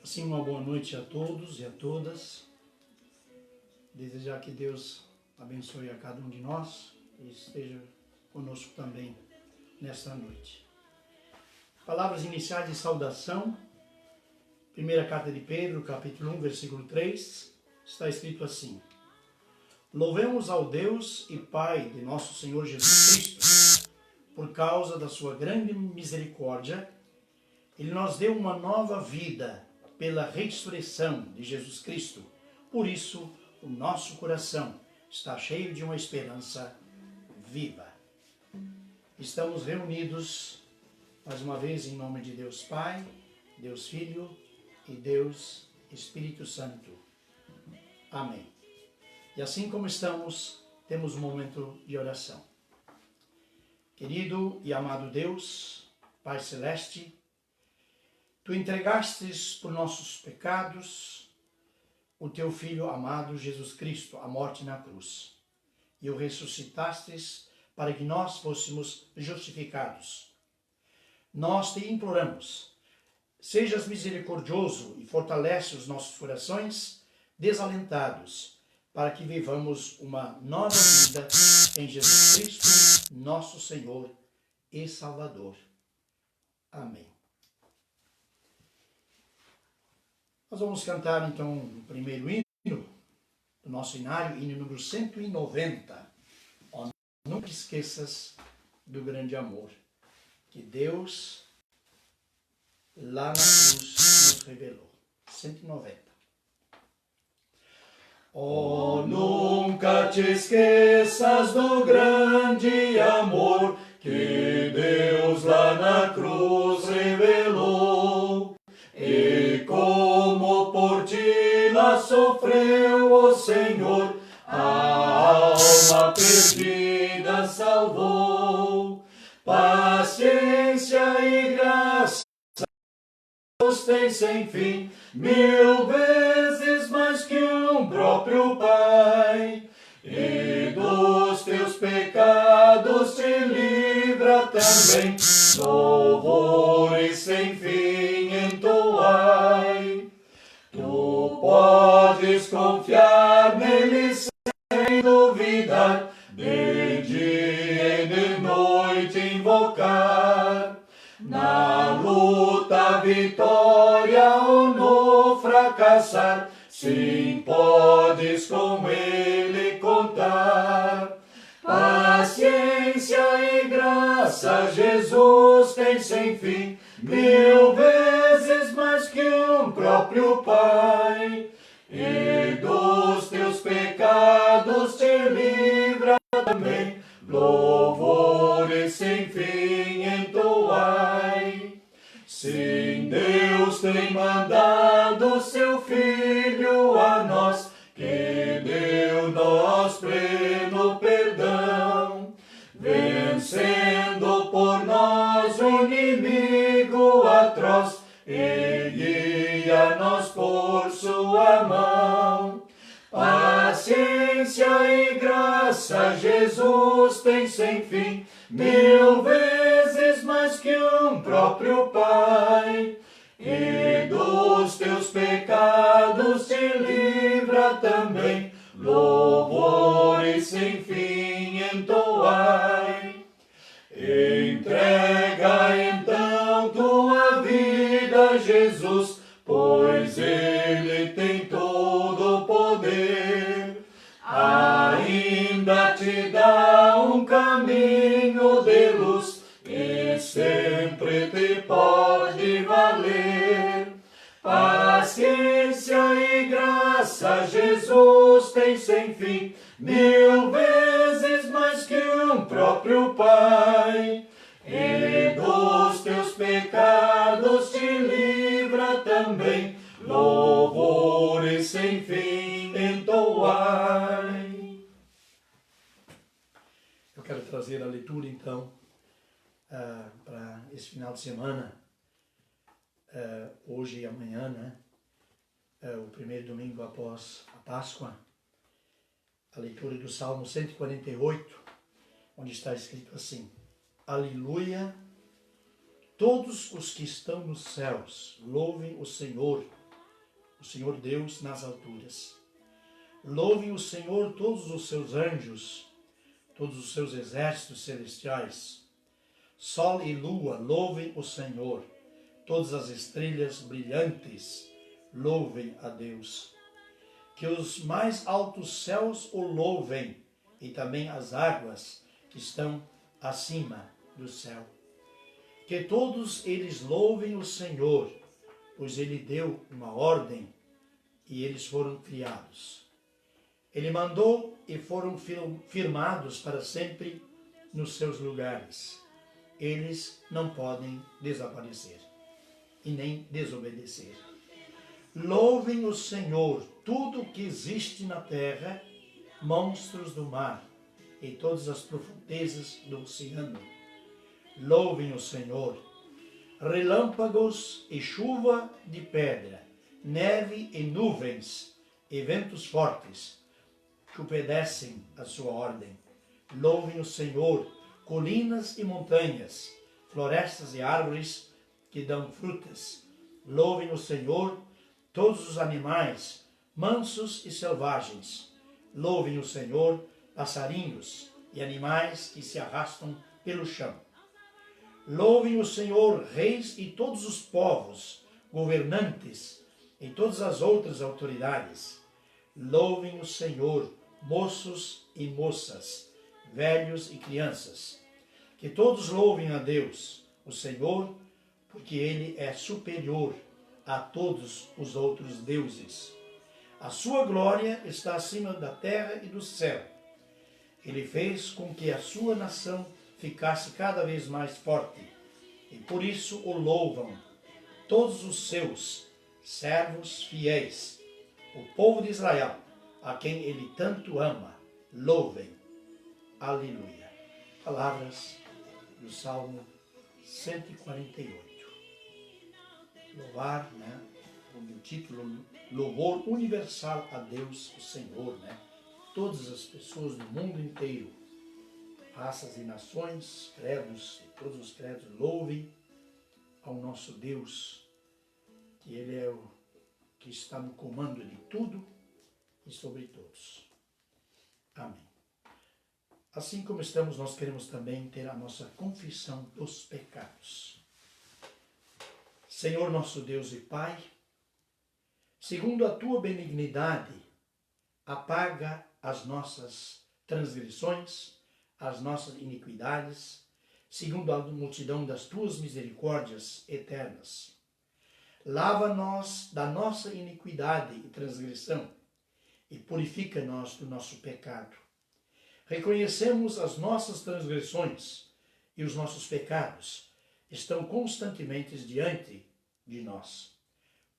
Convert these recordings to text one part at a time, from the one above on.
Assim, uma boa noite a todos e a todas. Desejar que Deus abençoe a cada um de nós e esteja conosco também nesta noite. Palavras iniciais de saudação. Primeira carta de Pedro, capítulo 1, versículo 3, está escrito assim: Louvemos ao Deus e Pai de nosso Senhor Jesus Cristo, por causa da sua grande misericórdia, Ele nos deu uma nova vida pela ressurreição de Jesus Cristo. Por isso, o nosso coração está cheio de uma esperança viva. Estamos reunidos, mais uma vez, em nome de Deus Pai, Deus Filho e Deus Espírito Santo. Amém. E assim como estamos, temos um momento de oração. Querido e amado Deus, Pai Celeste, Tu entregastes por nossos pecados o Teu Filho amado Jesus Cristo, à morte na cruz, e o ressuscitastes para que nós fôssemos justificados. Nós te imploramos, sejas misericordioso e fortalece os nossos corações desalentados, para que vivamos uma nova vida em Jesus Cristo, nosso Senhor e Salvador. Amém. Nós vamos cantar então o primeiro hino do nosso inário, hino número 190. Oh, nunca esqueças do grande amor que Deus lá na cruz nos revelou. 190. Oh, nunca te esqueças do grande amor que Deus lá na cruz revelou. E como por ti lá sofreu o Senhor, a alma perdida salvou. Paciência e graça Deus tem sem fim, 1000 vezes mais que um próprio Pai. E dos teus pecados te livra também, louvores sem fim entoai. Tu podes confiar nele sem duvidar, de dia e de noite invocar. Na luta, vitória ou no fracassar, sim, podes com ele contar. Paciência e graça Jesus tem sem fim, 1000 vezes mais que um próprio Pai. E dos teus pecados te livra também, louvores sem fim entoai. Sim, Deus tem mandado seu Filho a nós, que deu nós pleno perdão, vencendo por nós o inimigo atroz, e guia-nos por sua mão. Paciência e graça Jesus tem sem fim, 1000 vezes mais que um próprio Pai. E dos teus pecados te livra também, louvores sem fim entoai. Entrega então tua vida a Jesus, pois Ele tem todo o poder. Ainda te dá um caminho de luz, e sempre te pode valer. Paciência e graça Jesus tem sem fim, 1000 vezes mais que um próprio Pai. E dos teus pecados te livra também, louvores sem fim entoai. Eu quero trazer a leitura então para esse final de semana, hoje e amanhã, né? O primeiro domingo após a Páscoa, a leitura do Salmo 148, onde está escrito assim: Aleluia, todos os que estão nos céus, louvem o Senhor Deus nas alturas. Louvem o Senhor todos os seus anjos, todos os seus exércitos celestiais. Sol e lua, louvem o Senhor. Todas as estrelas brilhantes, louvem a Deus. Que os mais altos céus o louvem, e também as águas que estão acima do céu. Que todos eles louvem o Senhor, pois Ele deu uma ordem e eles foram criados. Ele mandou e foram firmados para sempre nos seus lugares. Eles não podem desaparecer e nem desobedecer. Louvem o Senhor, tudo que existe na terra, monstros do mar e todas as profundezas do oceano. Louvem o Senhor, relâmpagos e chuva de pedra, neve e nuvens e ventos fortes que obedecem à sua ordem. Louvem o Senhor, colinas e montanhas, florestas e árvores que dão frutas. Louvem o Senhor, todos os animais, mansos e selvagens. Louvem o Senhor, passarinhos e animais que se arrastam pelo chão. Louvem o Senhor, reis e todos os povos, governantes e todas as outras autoridades. Louvem o Senhor, moços e moças, velhos e crianças. Que todos louvem a Deus, o Senhor, porque Ele é superior a todos os outros deuses. A sua glória está acima da terra e do céu. Ele fez com que a sua nação ficasse cada vez mais forte, e por isso o louvam todos os seus servos fiéis, o povo de Israel, a quem ele tanto ama. Louvem. Aleluia. Palavras do Salmo 148. Louvar, o título Louvor Universal a Deus, o Senhor, Todas as pessoas do mundo inteiro, raças e nações, credos, e todos os credos, louvem ao nosso Deus, que Ele é o que está no comando de tudo e sobre todos. Amém. Assim como estamos, nós queremos também ter a nossa confissão dos pecados. Senhor nosso Deus e Pai, segundo a Tua benignidade, apaga as nossas transgressões, as nossas iniquidades, segundo a multidão das Tuas misericórdias eternas. Lava-nos da nossa iniquidade e transgressão e purifica-nos do nosso pecado. Reconhecemos as nossas transgressões e os nossos pecados estão constantemente diante de nós.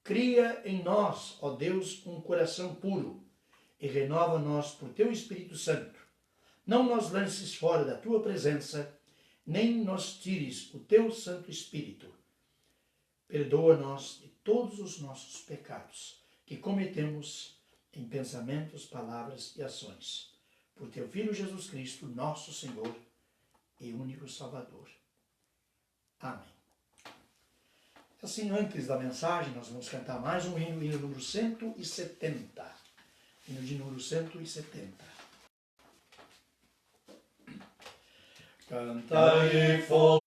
Cria em nós, ó Deus, um coração puro e renova-nos por Teu Espírito Santo. Não nos lances fora da Tua presença, nem nos tires o Teu Santo Espírito. Perdoa-nos de todos os nossos pecados que cometemos em pensamentos, palavras e ações. Por Teu Filho Jesus Cristo, nosso Senhor e único Salvador. Amém. Assim, antes da mensagem, nós vamos cantar mais um hino, hino número 170. Hino de número 170. Cantai fogo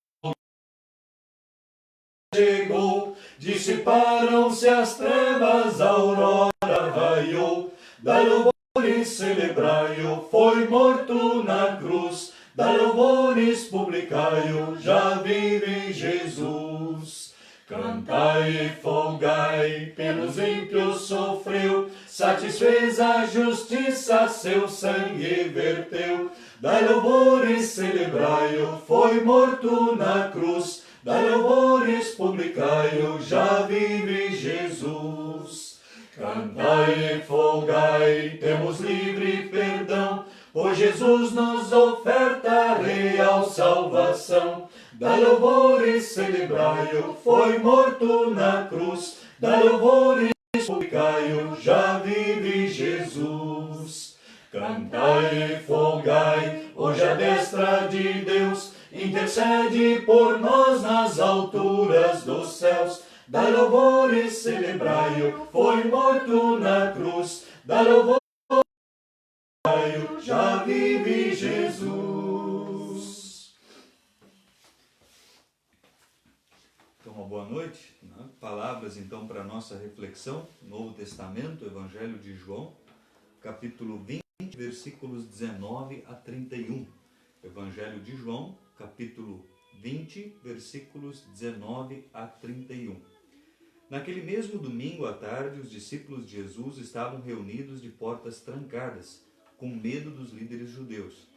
chegou, dissiparam-se as trevas, a aurora raiou, dá louvores celebrai-o, foi morto na cruz, dá louvores publicai-o, já vive Jesus. Cantai e folgai, pelos ímpios sofreu, satisfez a justiça, seu sangue verteu. Dai louvores, celebrai-o, foi morto na cruz. Dai louvores, publicai-o, já vive Jesus. Cantai e folgai, temos livre perdão, pois Jesus nos oferta real salvação. Dai louvores, celebrai-o, foi morto na cruz. Dai louvores, publicai-o, já vive Jesus. Cantai e folgai, hoje a destra de Deus intercede por nós nas alturas dos céus. Dá louvor e celebrai-o, foi morto na cruz. Dá louvor e celebrai-o, já vive Jesus. Então, uma boa noite. Palavras então para a nossa reflexão, Novo Testamento, Evangelho de João, capítulo 20, versículos 19 a 31. Evangelho de João, capítulo 20, versículos 19 a 31. Naquele mesmo domingo à tarde, os discípulos de Jesus estavam reunidos de portas trancadas, com medo dos líderes judeus.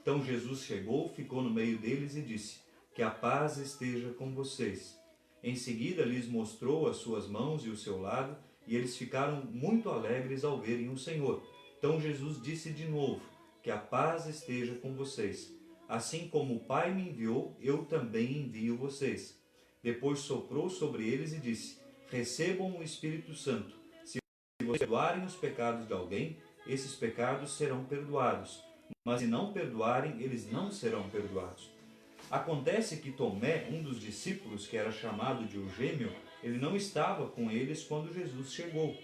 Então Jesus chegou, ficou no meio deles e disse: que a paz esteja com vocês. Em seguida lhes mostrou as suas mãos e o seu lado, e eles ficaram muito alegres ao verem o Senhor. Então Jesus disse de novo: que a paz esteja com vocês. Assim como o Pai me enviou, eu também envio vocês. Depois soprou sobre eles e disse: recebam o Espírito Santo. Se vocês perdoarem os pecados de alguém, esses pecados serão perdoados. Mas se não perdoarem, eles não serão perdoados. Acontece que Tomé, um dos discípulos, que era chamado de o Gêmeo, ele não estava com eles quando Jesus chegou.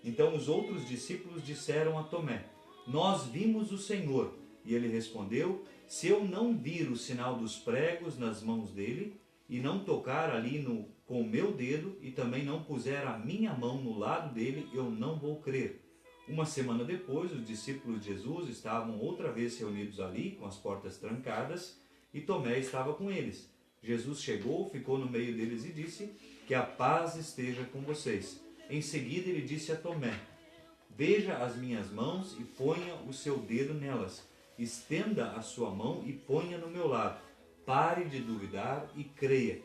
Então os outros discípulos disseram a Tomé: nós vimos o Senhor. E ele respondeu: se eu não vir o sinal dos pregos nas mãos dele, e não tocar ali com o meu dedo, e também não puser a minha mão no lado dele, eu não vou crer. Uma semana depois, os discípulos de Jesus estavam outra vez reunidos ali, com as portas trancadas, e Tomé estava com eles. Jesus chegou, ficou no meio deles e disse: que a paz esteja com vocês. Em seguida ele disse a Tomé: veja as minhas mãos e ponha o seu dedo nelas. Estenda a sua mão e ponha no meu lado. Pare de duvidar e creia.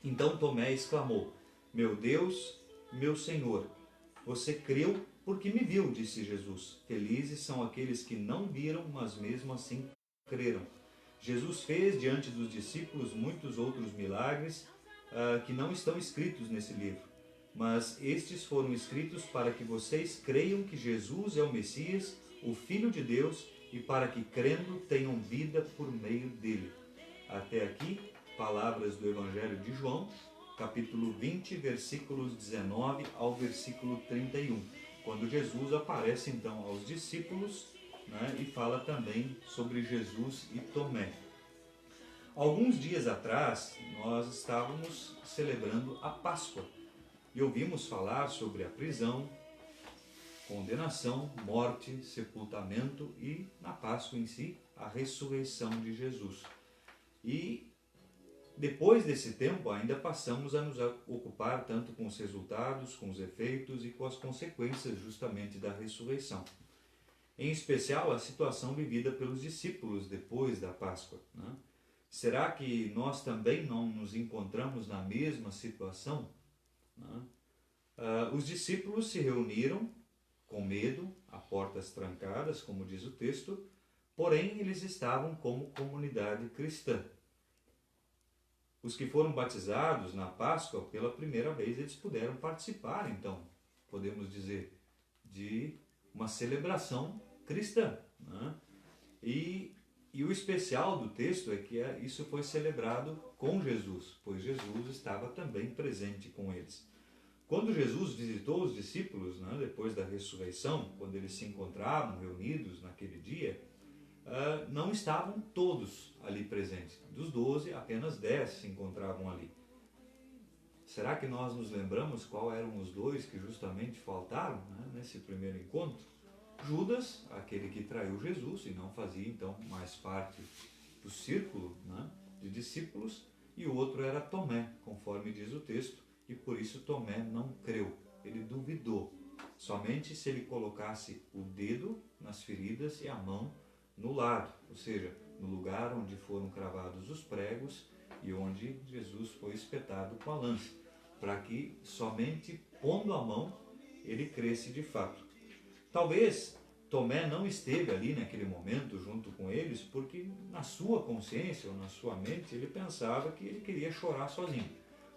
Então Tomé exclamou: meu Deus, meu Senhor. Você creu porque me viu, disse Jesus. Felizes são aqueles que não viram, mas mesmo assim creram. Jesus fez diante dos discípulos muitos outros milagres que não estão escritos nesse livro. Mas estes foram escritos para que vocês creiam que Jesus é o Messias, o Filho de Deus, e para que, crendo, tenham vida por meio dele. Até aqui, palavras do Evangelho de João, capítulo 20, versículos 19 ao versículo 31. Quando Jesus aparece então aos discípulos, e fala também sobre Jesus e Tomé. Alguns dias atrás, nós estávamos celebrando a Páscoa e ouvimos falar sobre a prisão, condenação, morte, sepultamento e, na Páscoa em si, a ressurreição de Jesus. E depois desse tempo ainda passamos a nos ocupar tanto com os resultados, com os efeitos e com as consequências justamente da ressurreição. Em especial a situação vivida pelos discípulos depois da Páscoa. Será que nós também não nos encontramos na mesma situação? Os discípulos se reuniram com medo, a portas trancadas, como diz o texto, porém eles estavam como comunidade cristã. Os que foram batizados na Páscoa pela primeira vez, eles puderam participar, então, podemos dizer, de uma celebração cristã. E o especial do texto é que isso foi celebrado com Jesus, pois Jesus estava também presente com eles. Quando Jesus visitou os discípulos, depois da ressurreição, quando eles se encontravam reunidos naquele dia, não estavam todos ali presentes. Dos 12, apenas 10 se encontravam ali. Será que nós nos lembramos qual eram os 2 que justamente faltaram nesse primeiro encontro? Judas, aquele que traiu Jesus e não fazia então mais parte do círculo de discípulos, e o outro era Tomé, conforme diz o texto, e por isso Tomé não creu, ele duvidou. Somente se ele colocasse o dedo nas feridas e a mão no lado, ou seja, no lugar onde foram cravados os pregos e onde Jesus foi espetado com a lança, para que somente pondo a mão ele cresce de fato. Talvez Tomé não esteve ali naquele momento junto com eles porque na sua consciência ou na sua mente ele pensava que ele queria chorar sozinho,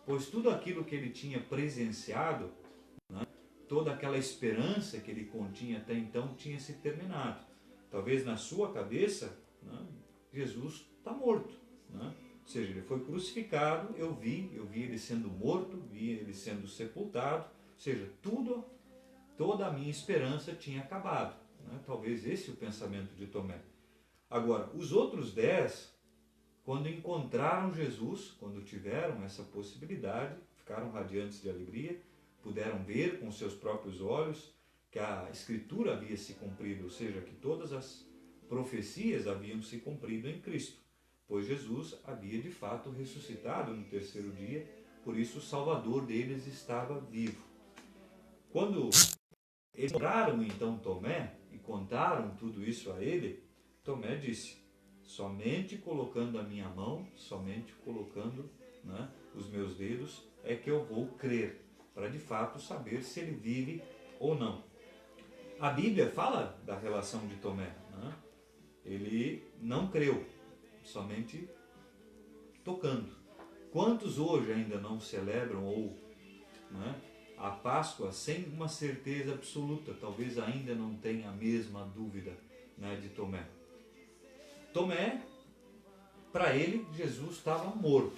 pois tudo aquilo que ele tinha presenciado, toda aquela esperança que ele continha até então tinha se terminado. Talvez na sua cabeça, Jesus está morto, né? Ou seja, ele foi crucificado, eu vi ele sendo morto, vi ele sendo sepultado, ou seja, toda a minha esperança tinha acabado, né? Talvez esse é o pensamento de Tomé. Agora, os outros 10, quando encontraram Jesus, quando tiveram essa possibilidade, ficaram radiantes de alegria, puderam ver com seus próprios olhos que a Escritura havia se cumprido, ou seja, que todas as profecias haviam se cumprido em Cristo, pois Jesus havia de fato ressuscitado no terceiro dia, por isso o Salvador deles estava vivo. Quando eles encontraram então Tomé e contaram tudo isso a ele, Tomé disse: somente colocando a minha mão, somente colocando, né, os meus dedos, é que eu vou crer, para de fato saber se ele vive ou não. A Bíblia fala da relação de Tomé, né? Ele não creu, somente tocando. Quantos hoje ainda não celebram ou, né, a Páscoa sem uma certeza absoluta? Talvez ainda não tenha a mesma dúvida, né, de Tomé. Tomé, para ele, Jesus estava morto,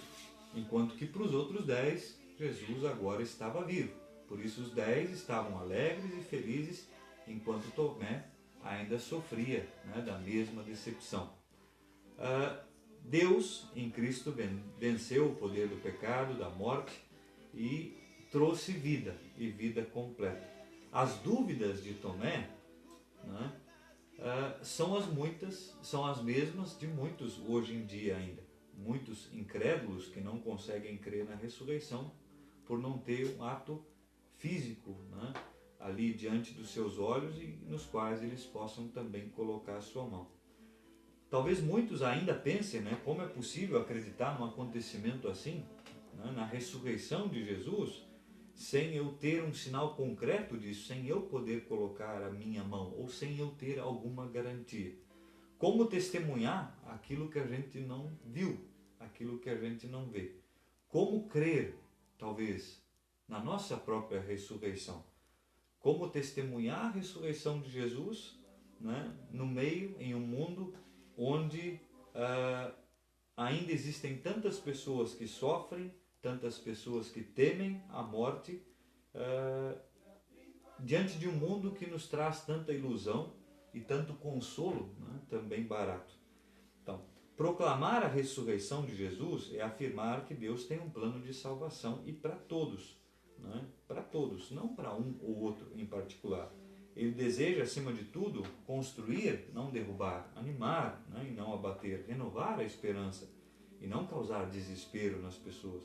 enquanto que para os outros 10, Jesus agora estava vivo. Por isso os 10 estavam alegres e felizes, enquanto Tomé ainda sofria, né, da mesma decepção. Deus, em Cristo, venceu o poder do pecado, da morte e trouxe vida, e vida completa. As dúvidas de Tomé, né, são as mesmas de muitos hoje em dia ainda. Muitos incrédulos que não conseguem crer na ressurreição por não ter um ato físico, né, ali diante dos seus olhos e nos quais eles possam também colocar a sua mão. Talvez muitos ainda pensem, né, como é possível acreditar num acontecimento assim, né, na ressurreição de Jesus, sem eu ter um sinal concreto disso, sem eu poder colocar a minha mão, ou sem eu ter alguma garantia. Como testemunhar aquilo que a gente não viu, aquilo que a gente não vê? Como crer, talvez, na nossa própria ressurreição? Como testemunhar a ressurreição de Jesus, né, no meio, em um mundo onde ainda existem tantas pessoas que sofrem, tantas pessoas que temem a morte, diante de um mundo que nos traz tanta ilusão e tanto consolo, né, também barato. Então, proclamar a ressurreição de Jesus é afirmar que Deus tem um plano de salvação e para todos, né? Para todos, não para um ou outro em particular. Ele deseja, acima de tudo, construir, não derrubar, animar, né, e não abater, renovar a esperança e não causar desespero nas pessoas.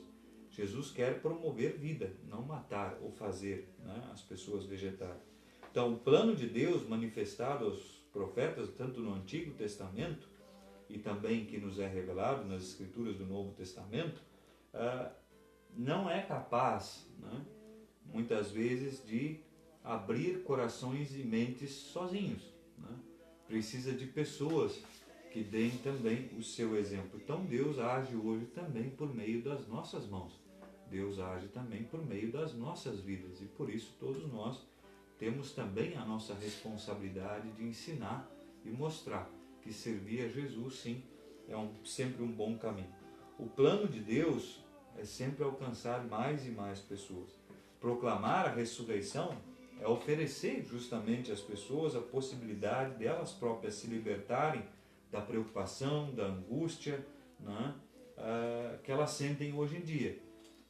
Jesus quer promover vida, não matar ou fazer, né, as pessoas vegetarem. Então, o plano de Deus manifestado aos profetas, tanto no Antigo Testamento e também que nos é revelado nas Escrituras do Novo Testamento, não é capaz, né, muitas vezes, de abrir corações e mentes sozinhos, né? Precisa de pessoas que deem também o seu exemplo. Então Deus age hoje também por meio das nossas mãos. Deus age também por meio das nossas vidas e por isso todos nós temos também a nossa responsabilidade de ensinar e mostrar que servir a Jesus, sim, é sempre um bom caminho. O plano de Deus é sempre alcançar mais e mais pessoas. Proclamar a ressurreição é oferecer justamente às pessoas a possibilidade delas próprias se libertarem da preocupação, da angústia, né, que elas sentem hoje em dia,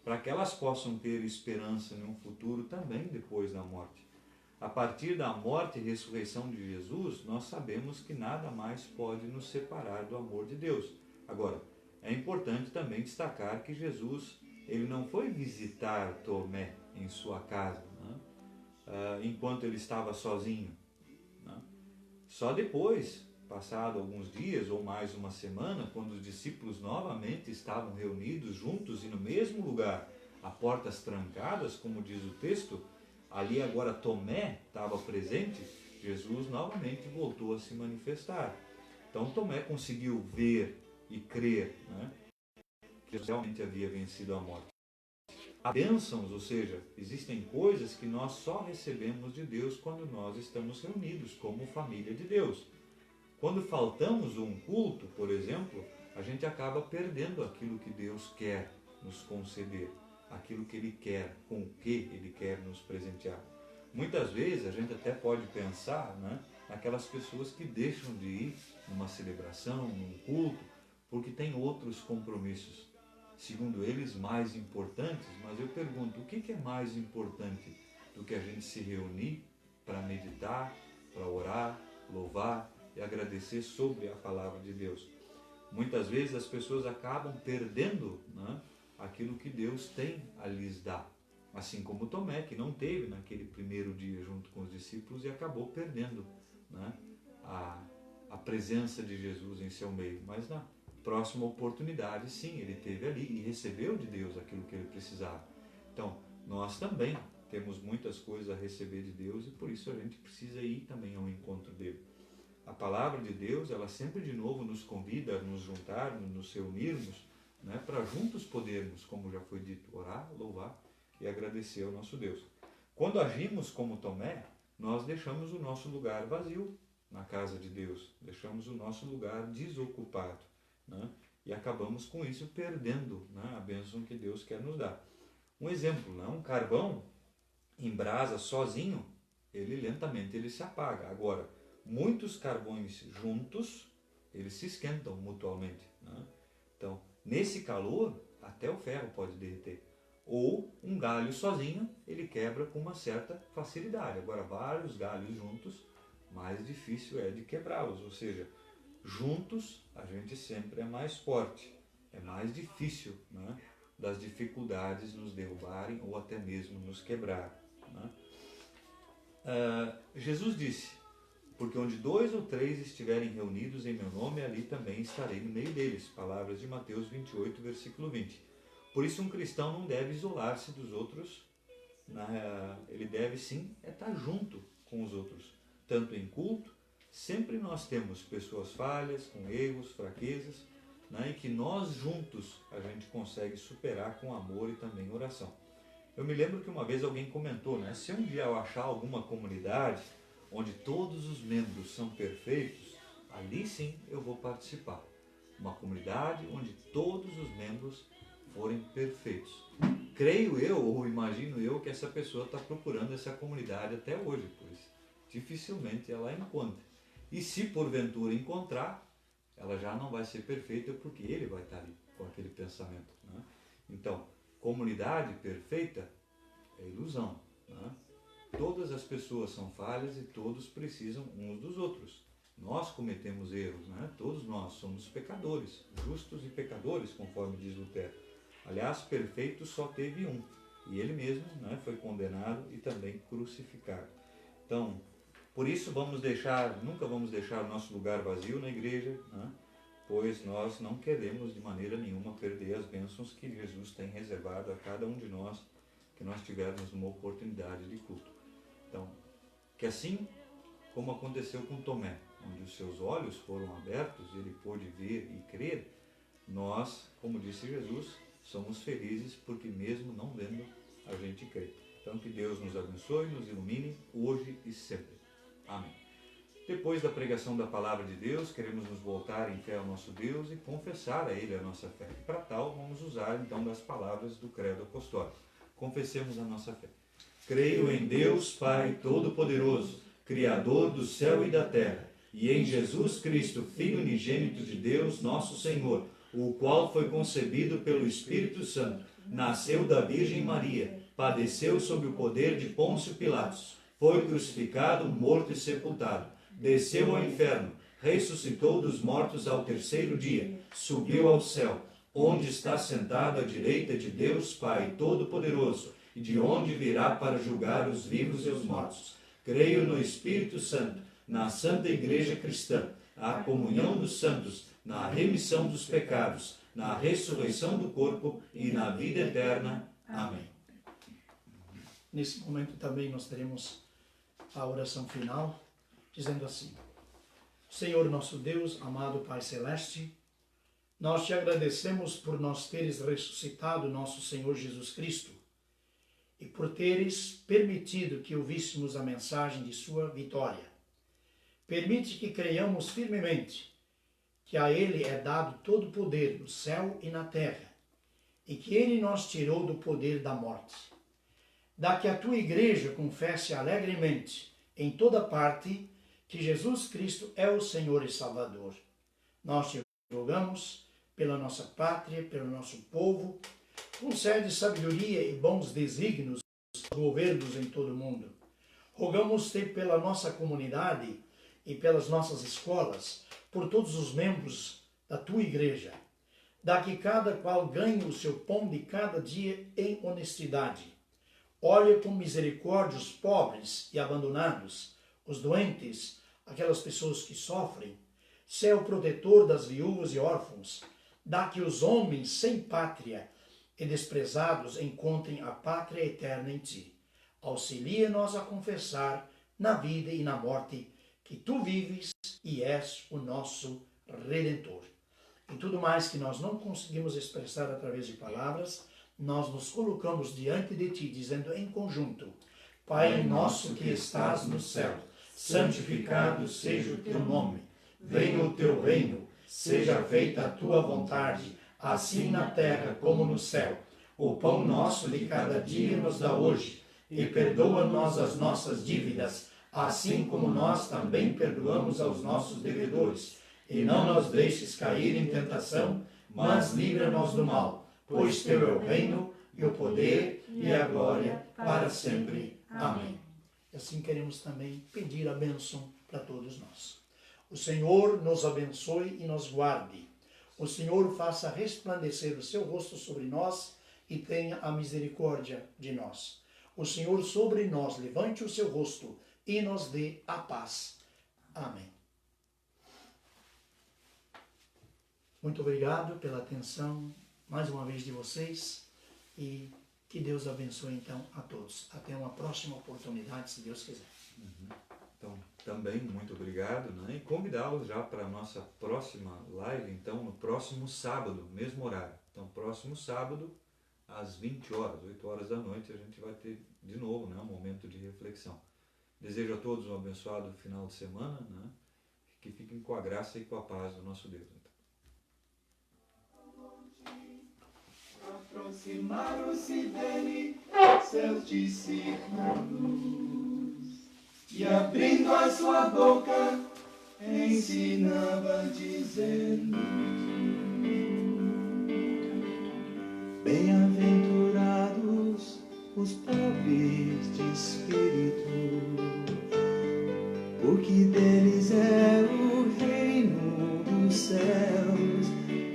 para que elas possam ter esperança em um futuro também depois da morte. A partir da morte e ressurreição de Jesus, nós sabemos que nada mais pode nos separar do amor de Deus. Agora, é importante também destacar que Jesus, ele não foi visitar Tomé em sua casa, né, enquanto ele estava sozinho, né? Só depois, passado alguns dias ou mais uma semana, quando os discípulos novamente estavam reunidos juntos e no mesmo lugar, a portas trancadas, como diz o texto, ali agora Tomé estava presente, Jesus novamente voltou a se manifestar. Então Tomé conseguiu ver e crer, né, que realmente havia vencido a morte. Há bênçãos, ou seja, existem coisas que nós só recebemos de Deus quando nós estamos reunidos como família de Deus. Quando faltamos um culto, por exemplo, a gente acaba perdendo aquilo que Deus quer nos conceder, aquilo que Ele quer, com o que Ele quer nos presentear. Muitas vezes a gente até pode pensar, né, naquelas pessoas que deixam de ir numa celebração, num culto, porque tem outros compromissos, segundo eles mais importantes. Mas eu pergunto, o que é mais importante do que a gente se reunir para meditar, para orar, louvar e agradecer sobre a palavra de Deus? Muitas vezes as pessoas acabam perdendo, né, aquilo que Deus tem a lhes dar. Assim como Tomé, que não teve naquele primeiro dia junto com os discípulos e acabou perdendo, né, a presença de Jesus em seu meio. Mas na próxima oportunidade, sim, ele teve ali e recebeu de Deus aquilo que ele precisava. Então, nós também temos muitas coisas a receber de Deus e por isso a gente precisa ir também ao encontro dele. A palavra de Deus, ela sempre de novo nos convida a nos juntarmos, nos reunirmos, né, para juntos podermos, como já foi dito, orar, louvar e agradecer ao nosso Deus. Quando agimos como Tomé, nós deixamos o nosso lugar vazio na casa de Deus, deixamos o nosso lugar desocupado, né, e acabamos com isso perdendo, né, a bênção que Deus quer nos dar. Um exemplo, né, um carvão em brasa sozinho, ele lentamente ele se apaga. Agora, muitos carvões juntos, eles se esquentam mutuamente, né? Então, nesse calor, até o ferro pode derreter. Ou um galho sozinho, ele quebra com uma certa facilidade. Agora, vários galhos juntos, mais difícil é de quebrá-los. Ou seja, juntos a gente sempre é mais forte. É mais difícil, né, das dificuldades nos derrubarem ou até mesmo nos quebrarem, né? Jesus disse: porque onde 2 ou 3 estiverem reunidos em meu nome, ali também estarei no meio deles. Palavras de Mateus 28, versículo 20. Por isso um cristão não deve isolar-se dos outros, ele deve sim estar junto com os outros. Tanto em culto, sempre nós temos pessoas falhas, com erros, fraquezas, né, e que nós juntos a gente consegue superar com amor e também oração. Eu me lembro que uma vez alguém comentou, né, se um dia eu achar alguma comunidade onde todos os membros são perfeitos, ali sim eu vou participar. Uma comunidade onde todos os membros forem perfeitos. Creio eu, ou imagino eu, que essa pessoa está procurando essa comunidade até hoje, pois dificilmente ela a encontra. E se porventura encontrar, ela já não vai ser perfeita porque ele vai estar ali com aquele pensamento, né? Então, comunidade perfeita é ilusão, né? Todas as pessoas são falhas e todos precisam uns dos outros. Nós cometemos erros, né? Todos nós somos pecadores, justos e pecadores, conforme diz Lutero. Aliás, perfeito só teve um, e ele mesmo, né, foi condenado e também crucificado. Então, por isso nunca vamos deixar o nosso lugar vazio na igreja, né? Pois nós não queremos de maneira nenhuma perder as bênçãos que Jesus tem reservado a cada um de nós que nós tivermos uma oportunidade de culto. Então, que assim como aconteceu com Tomé, onde os seus olhos foram abertos e ele pôde ver e crer, nós, como disse Jesus, somos felizes porque mesmo não vendo, a gente crê. Então que Deus nos abençoe, nos ilumine, hoje e sempre. Amém. Depois da pregação da Palavra de Deus, queremos nos voltar em fé ao nosso Deus e confessar a Ele a nossa fé. E para tal, vamos usar então das palavras do Credo Apostólico. Confessemos a nossa fé. Creio em Deus, Pai Todo-Poderoso, Criador do céu e da terra, e em Jesus Cristo, Filho unigênito de Deus, nosso Senhor, o qual foi concebido pelo Espírito Santo, nasceu da Virgem Maria, padeceu sob o poder de Pôncio Pilatos, foi crucificado, morto e sepultado, desceu ao inferno, ressuscitou dos mortos ao terceiro dia, subiu ao céu, onde está sentado à direita de Deus Pai Todo-Poderoso, e de onde virá para julgar os vivos e os mortos. Creio no Espírito Santo, na Santa Igreja Cristã, a comunhão dos santos, na remissão dos pecados, na ressurreição do corpo e na vida eterna. Amém. Nesse momento também nós teremos a oração final, dizendo assim: Senhor nosso Deus, amado Pai Celeste, nós te agradecemos por nós teres ressuscitado nosso Senhor Jesus Cristo e por teres permitido que ouvíssemos a mensagem de sua vitória. Permite que creiamos firmemente que a Ele é dado todo o poder no céu e na terra, e que Ele nos tirou do poder da morte. Dá que a tua igreja confesse alegremente em toda parte que Jesus Cristo é o Senhor e Salvador. Nós te rogamos pela nossa pátria, pelo nosso povo, concede sabedoria e bons desígnios aos governos em todo o mundo. Rogamos-te pela nossa comunidade e pelas nossas escolas, por todos os membros da tua igreja. Dá que cada qual ganhe o seu pão de cada dia em honestidade. Olha com misericórdia os pobres e abandonados, os doentes, aquelas pessoas que sofrem. Sê o protetor das viúvas e órfãos. Dá que os homens sem pátria e desprezados encontrem a pátria eterna em ti. Auxilia-nos a confessar na vida e na morte que tu vives e és o nosso Redentor. Em tudo mais que nós não conseguimos expressar através de palavras, nós nos colocamos diante de ti, dizendo em conjunto: Pai nosso que estás no céu, santificado seja o teu nome. Venha o teu reino, seja feita a tua vontade, assim na terra como no céu. O pão nosso de cada dia nos dá hoje, e perdoa-nos as nossas dívidas, assim como nós também perdoamos aos nossos devedores. E não nos deixes cair em tentação, mas livra-nos do mal, pois teu é o reino, e o poder, e a glória, para sempre. Amém. Assim queremos também pedir a bênção para todos nós. O Senhor nos abençoe e nos guarde. O Senhor faça resplandecer o seu rosto sobre nós e tenha a misericórdia de nós. O Senhor sobre nós levante o seu rosto e nos dê a paz. Amém. Muito obrigado pela atenção mais uma vez de vocês e que Deus abençoe então a todos. Até uma próxima oportunidade, se Deus quiser. Então, também muito obrigado, né? E convidá-los já para a nossa próxima live, então, no próximo sábado, mesmo horário. Então, próximo sábado, às 20 horas, 8 horas da noite, a gente vai ter de novo, né, um momento de reflexão. Desejo a todos um abençoado final de semana, né? Que fiquem com a graça e com a paz do nosso Deus. Aproximaram-se dele seus discípulos e abrindo a sua boca ensinava dizendo: Bem-aventurados os pobres de espírito, porque deles é o reino dos céus.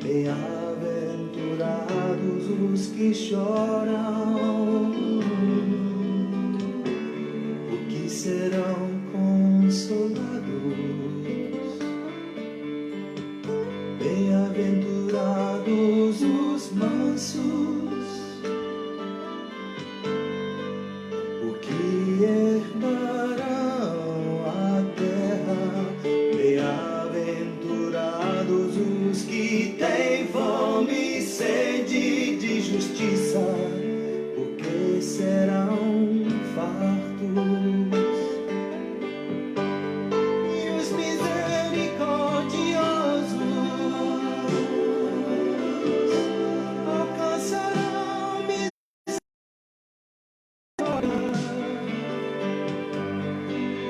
Bem-aventurados os que choram, porque serão consolados. Bem-aventurados os mansos, porque herdarão a terra. Bem-aventurados os que têm fome e sede de justiça, porque serão fartos. E os misericordiosos alcançarão misericórdia,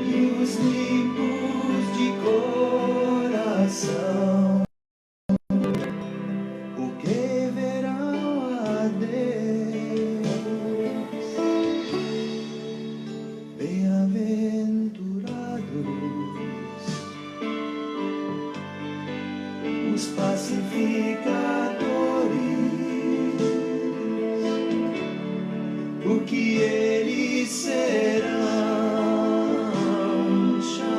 e os limpos de coração, porque verão a Deus. Bem-aventurados os pacificadores, porque eles serão chamados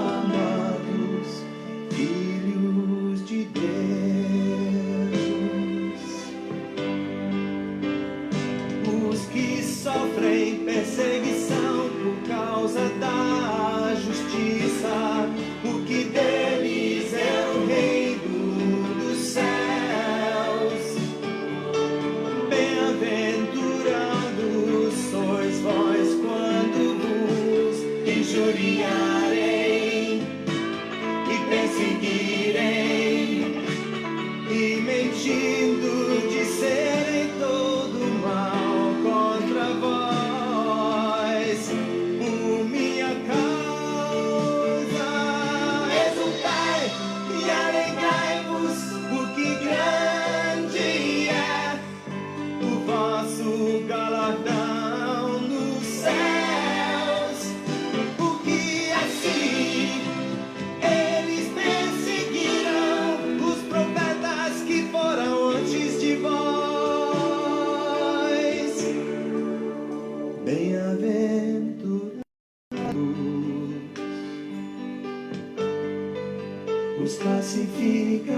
os pacificadores,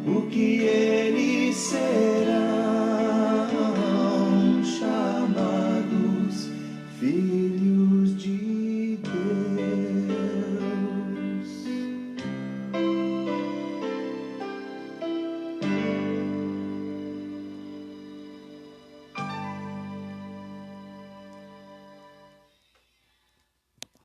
o que eles serão